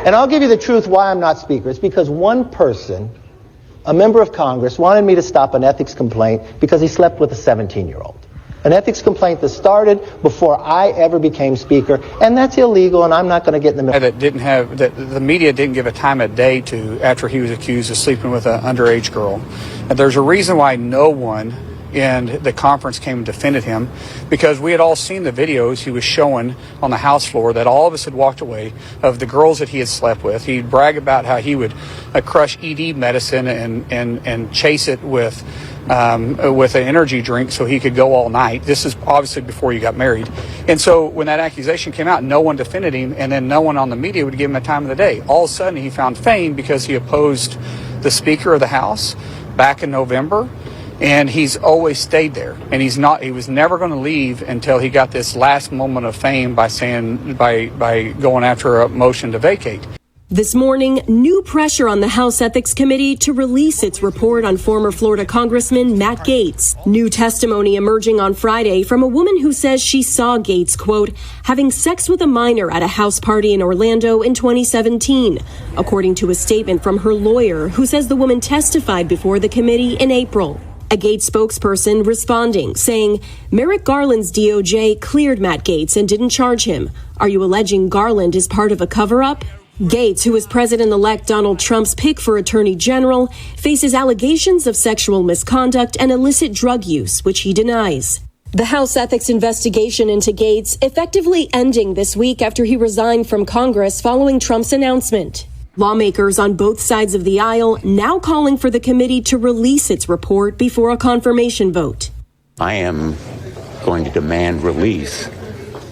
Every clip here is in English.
And I'll give you the truth why I'm not Speaker. It's because one person, a member of Congress, wanted me to stop an ethics complaint because he slept with a 17-year-old. An ethics complaint that started before I ever became Speaker, and that's illegal, and I'm not going to get in the middle. That the media didn't give a time of day to after he was accused of sleeping with an underage girl. And there's a reason why no one in the conference came and defended him, because we had all seen the videos he was showing on the House floor that all of us had walked away of the girls that he had slept with. He'd brag about how he would crush ED medicine and chase it with an energy drink so he could go all night. This is obviously before you got married. And so when that accusation came out, no one defended him, and then no one on the media would give him a time of the day. All of a sudden he found fame because he opposed the Speaker of the House back in November. And he's always stayed there, and he was never going to leave until he got this last moment of fame by going after a motion to vacate. This morning, new pressure on the House Ethics Committee to release its report on former Florida Congressman Matt Gaetz. New testimony emerging on Friday from a woman who says she saw Gaetz, quote, having sex with a minor at a house party in Orlando in 2017, according to a statement from her lawyer, who says the woman testified before the committee in April. A Gaetz spokesperson responding, saying, Merrick Garland's DOJ cleared Matt Gaetz and didn't charge him. Are you alleging Garland is part of a cover-up? Gaetz, who is President-elect Donald Trump's pick for Attorney General, faces allegations of sexual misconduct and illicit drug use, which he denies. The House ethics investigation into Gaetz effectively ending this week after he resigned from Congress following Trump's announcement. Lawmakers on both sides of the aisle now calling for the committee to release its report before a confirmation vote. I am going to demand release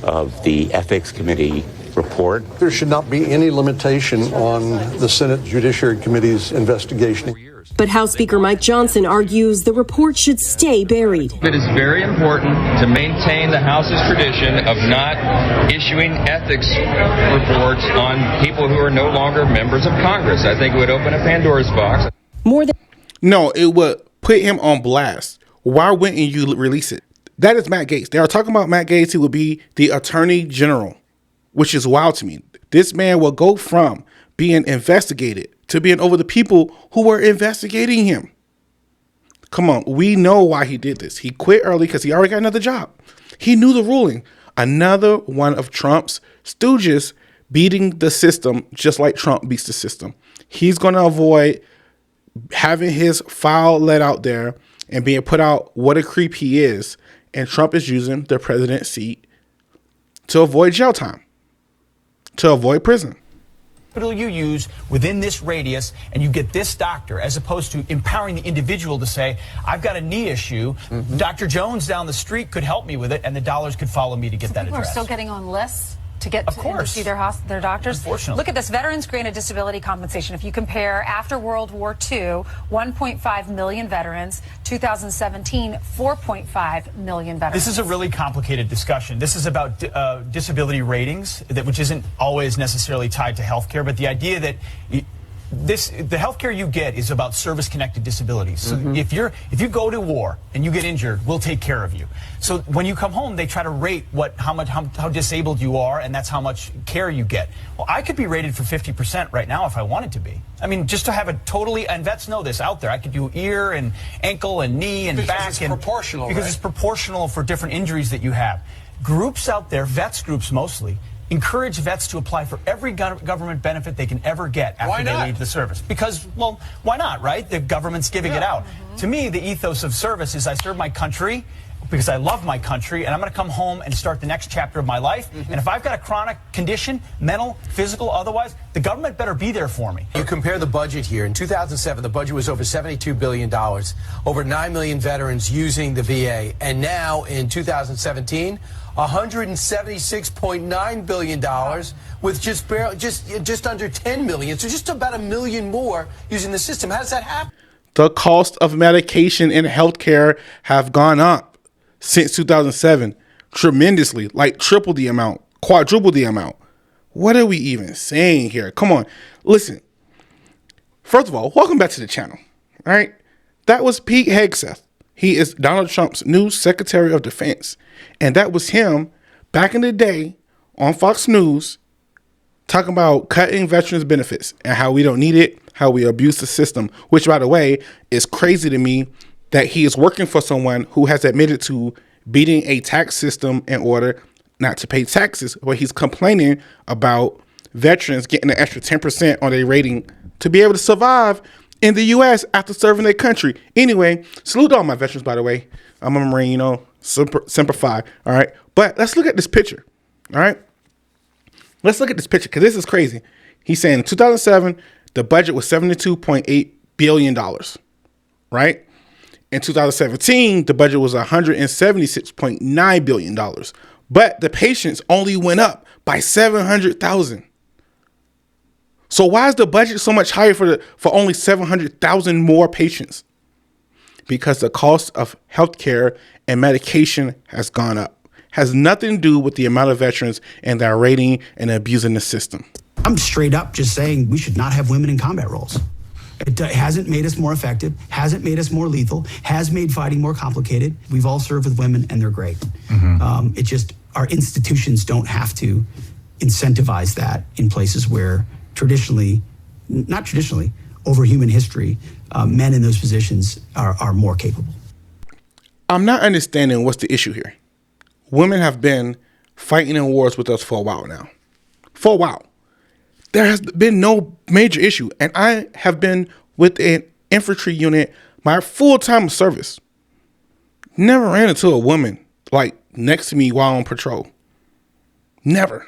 of the Ethics Committee report. There should not be any limitation on the Senate Judiciary Committee's investigation. But House Speaker Mike Johnson argues the report should stay buried. It is very important to maintain the House's tradition of not issuing ethics reports on people who are no longer members of Congress. I think it would open a Pandora's box. No, it would put him on blast. Why wouldn't you release it? That is Matt Gaetz. They are talking about Matt Gaetz, who will be the Attorney General, which is wild to me. This man will go from being investigated to being over the people who were investigating him. Come on, we know why he did this. He quit early because he already got another job. He knew the ruling. Another one of Trump's stooges beating the system just like Trump beats the system. He's going to avoid having his file let out there and being put out what a creep he is. And Trump is using the president's seat to avoid jail time, to avoid prison. You use within this radius and you get this doctor, as opposed to empowering the individual to say, I've got a knee issue. Dr. Jones down the street could help me with it, and the dollars could follow me to get that addressed. People are still getting on lists to get to see their doctors. Unfortunately. Look at this. Veterans granted disability compensation. If you compare after World War II, 1.5 million veterans, 2017, 4.5 million veterans. This is a really complicated discussion. This is about disability ratings, which isn't always necessarily tied to health care, but the idea that the health care you get is about service-connected disabilities. So if you go to war and you get injured, we'll take care of you. So when you come home, they try to rate how disabled you are, and that's how much care you get. Well, I could be rated for 50% right now if I wanted to be. I mean, just to have a totally, and vets know this out there, I could do ear and ankle and knee and back. It's proportional, because right? it's proportional for different injuries that you have. Groups out there, vets groups mostly, encourage vets to apply for every government benefit they can ever get after they leave the service. Because, well, why not, right? The government's giving it out. To me, the ethos of service is I serve my country because I love my country, and I'm going to come home and start the next chapter of my life. And if I've got a chronic condition, mental, physical, otherwise, the government better be there for me. You compare the budget here. In 2007, the budget was over $72 billion, over 9 million veterans using the VA. And now, in 2017, $176.9 billion with just under 10 million. So just about 1 million more using the system. How does that happen? The cost of medication and healthcare have gone up since 2007 tremendously, like triple the amount, quadruple the amount. What are we even saying here? Come on. Listen. First of all, welcome back to the channel. All right. That was Pete Hegseth. He is Donald Trump's new Secretary of Defense. And that was him back in the day on Fox News talking about cutting veterans benefits and how we don't need it, how we abuse the system, which, by the way, is crazy to me that he is working for someone who has admitted to beating a tax system in order not to pay taxes, but he's complaining about veterans getting an extra 10% on their rating to be able to survive in the U.S. after serving their country. Anyway, salute all my veterans, by the way. I'm a Marine, you know, Semper Fi, all right? But let's look at this picture, all right? Let's look at this picture, because this is crazy. He's saying in 2007, the budget was $72.8 billion, right? In 2017, the budget was $176.9 billion. But the patients only went up by 700,000. So why is the budget so much higher for only 700,000 more patients? Because the cost of healthcare and medication has gone up. Has nothing to do with the amount of veterans and their rating and abusing the system. I'm straight up just saying we should not have women in combat roles. It hasn't made us more effective, hasn't made us more lethal, has made fighting more complicated. We've all served with women and they're great. It just, our institutions don't have to incentivize that in places where not traditionally, over human history, men in those positions are more capable. I'm not understanding what's the issue here. Women have been fighting in wars with us for a while now. For a while. There has been no major issue. And I have been with an infantry unit my full time of service. Never ran into a woman like next to me while on patrol. Never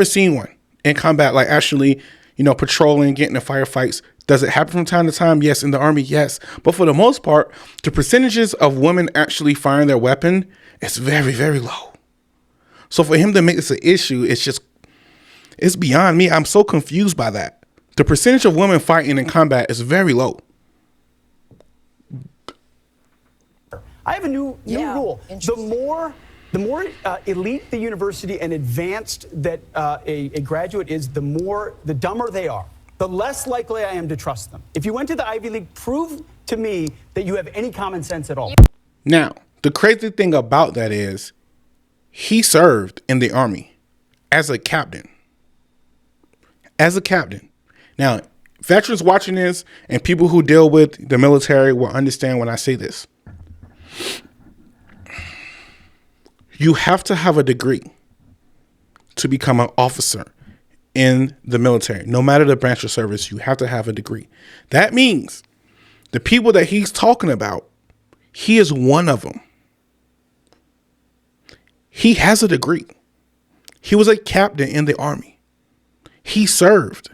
seen one in combat, like actually, you know, patrolling, getting in firefights. Does it happen from time to time? Yes. In the Army, yes. But for the most part, the percentages of women actually firing their weapon is very, very low. So for him to make this an issue, it's beyond me. I'm so confused by that. The percentage of women fighting in combat is very low. I have a new rule. The more elite the university and advanced that a graduate is, the dumber they are. The less likely I am to trust them. If you went to the Ivy League, prove to me that you have any common sense at all. Now, the crazy thing about that is he served in the Army as a captain. Now, veterans watching this and people who deal with the military will understand when I say this. You have to have a degree to become an officer in the military. No matter the branch of service, you have to have a degree. That means the people that he's talking about, he is one of them. He has a degree. He was a captain in the Army. He served.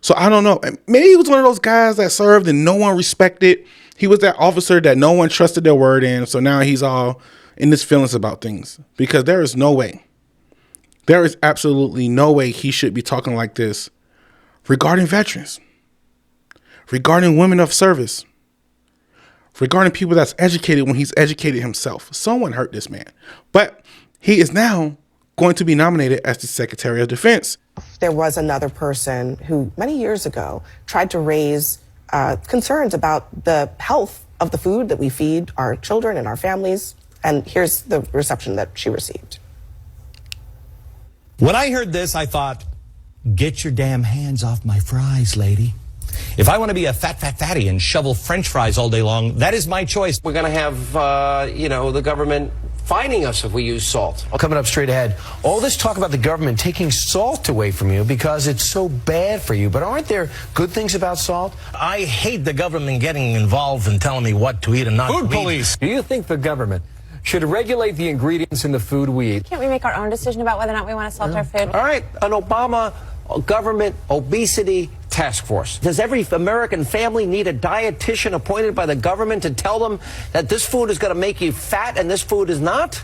So I don't know. Maybe he was one of those guys that served and no one respected. He was that officer that no one trusted their word in. So now he's all in his feelings about things, because there is absolutely no way he should be talking like this regarding veterans, regarding women of service, regarding people that's educated when he's educated himself. Someone hurt this man, but he is now going to be nominated as the Secretary of Defense. There was another person who many years ago tried to raise concerns about the health of the food that we feed our children and our families. And here's the reception that she received. When I heard this, I thought, get your damn hands off my fries, lady. If I want to be a fatty and shovel French fries all day long, that is my choice. We're going to have, the government fining us if we use salt. Coming up straight ahead, all this talk about the government taking salt away from you because it's so bad for you. But aren't there good things about salt? I hate the government getting involved and telling me what to eat and not to eat. Food police. Do you think the government should regulate the ingredients in the food we eat? Can't we make our own decision about whether or not we want to salt our food? All right, an Obama government obesity task force. Does every American family need a dietitian appointed by the government to tell them that this food is going to make you fat and this food is not?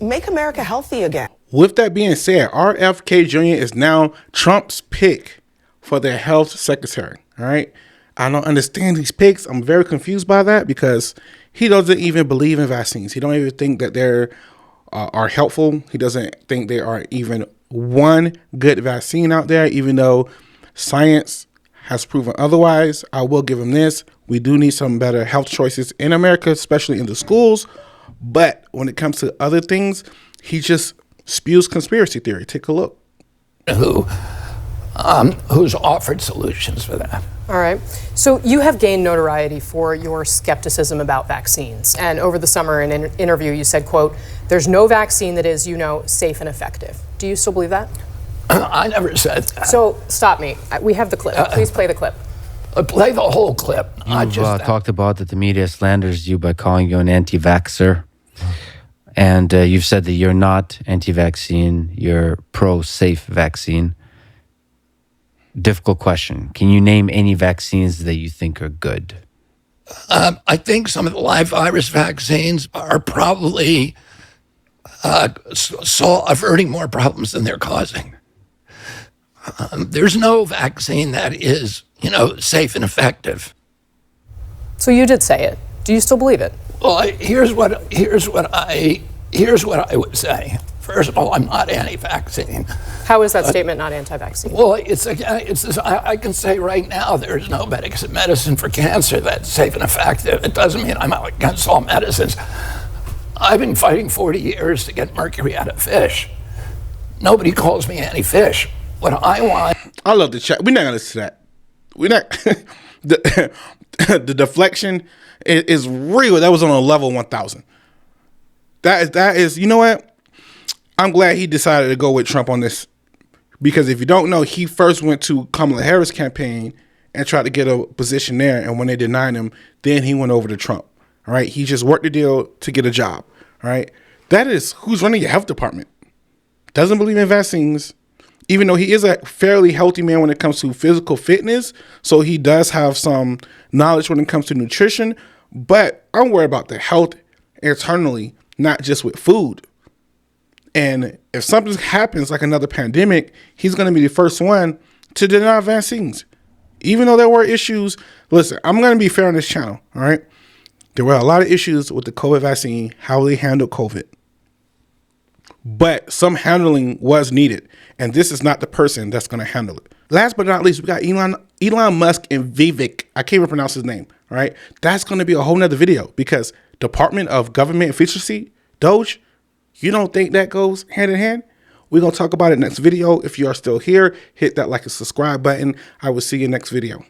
Make America healthy again. With that being said, RFK Jr. is now Trump's pick for the health secretary. All right. I don't understand these picks. I'm very confused by that because he doesn't even believe in vaccines. He don't even think that they're are helpful. He doesn't think there are even one good vaccine out there, even though science has proven otherwise. I will give him this. We do need some better health choices in America, especially in the schools. But when it comes to other things, He just spews conspiracy theory. Take a look. Who's offered solutions for that? All right. So you have gained notoriety for your skepticism about vaccines. And over the summer in an interview, you said, quote, "There's no vaccine that is, safe and effective." Do you still believe that? I never said that. So stop me. We have the clip. Please play the clip. Play the whole clip. You've talked about that the media slanders you by calling you an anti-vaxxer. And you've said that you're not anti-vaccine, you're pro-safe vaccine. Difficult question. Can you name any vaccines that you think are good? I think some of the live virus vaccines are probably averting more problems than they're causing. There's no vaccine that is, safe and effective. So you did say it. Do you still believe it? Well, here's what I would say. First of all, I'm not anti-vaccine. How is that statement not anti-vaccine? Well, I can say right now there's no medicine for cancer that's safe and effective. It doesn't mean I'm out against all medicines. I've been fighting 40 years to get mercury out of fish. Nobody calls me anti-fish. What I want... I love the chat. We're not going to listen to that. We're not... the deflection is real. That was on a level 1,000. That is, you know what? I'm glad he decided to go with Trump on this, because if you don't know, he first went to Kamala Harris' campaign and tried to get a position there, and when they denied him, then he went over to Trump. All right, he just worked the deal to get a job. All right, that is who's running your health department. Doesn't believe in vaccines, even though he is a fairly healthy man when it comes to physical fitness, so he does have some knowledge when it comes to nutrition. But I'm worried about the health internally, not just with food. And if something happens like another pandemic, he's going to be the first one to deny vaccines. Even though there were issues, listen, I'm going to be fair on this channel, all right? There were a lot of issues with the COVID vaccine, how they handled COVID. But some handling was needed, and this is not the person that's going to handle it. Last but not least, we got Elon Musk and Vivek. I can't even pronounce his name, all right? That's going to be a whole nother video, because Department of Government Efficiency, Doge, you don't think that goes hand in hand? We're going to talk about it next video. If you are still here, hit that like and subscribe button. I will see you next video.